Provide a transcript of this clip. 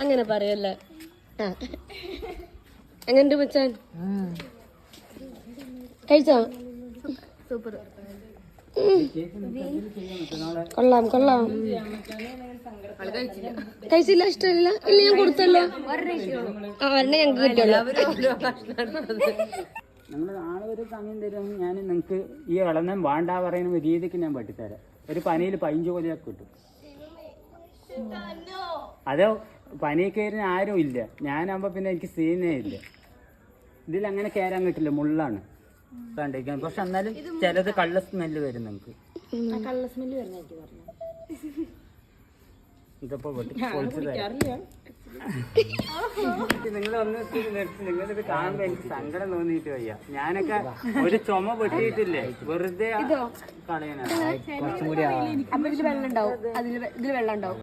അങ്ങനെ പറയല്ലേ. എങ്ങനെ മച്ചാൻ കഴിച്ചോ? സൂപ്പർ, കൊള്ളാം കൊള്ളാം. കഴിച്ചില്ല, ഇഷ്ടമില്ല. ഇല്ല, ഞാൻ കൊടുത്തല്ലോ. ഒരെണ്ണം ഞങ്ങൾക്ക് കിട്ടുമല്ലോ. നിങ്ങൾ നാളെ ഒരു സമയം തരും, ഞാൻ നിങ്ങൾക്ക് ഈ ഇളനം വേണ്ട പറയുന്ന രീതിക്ക് ഞാൻ വെട്ടിത്തരാം. ഒരു പനിയിൽ 15 കൊലയൊക്കെ കിട്ടും. അതോ പനി കയറിന് ആരും ഇല്ല, ഞാനാകുമ്പോ പിന്നെ എനിക്ക് സീനേ ഇല്ല. ഇതിൽ അങ്ങനെ കയറാൻ കിട്ടില്ല, മുള്ളാണ് കണ്ടിരിക്കുന്നത്. പക്ഷെ എന്നാലും ചിലത് കള്ള സ്മെല്ല് വരും നിങ്ങൾക്ക്. ഇതിപ്പോ നിങ്ങളൊന്ന് നിർത്തി, നിങ്ങളിത് കാണുമ്പോ എനിക്ക് സങ്കടം തോന്നിയിട്ട് വയ്യ. ഞാനൊക്കെ ഒരു ചുമ പൊട്ടിയിട്ടില്ലേ, വെറുതെ കളയണ. വെള്ളം ഉണ്ടാവും, അതിൽ വെള്ളം ഉണ്ടാവും.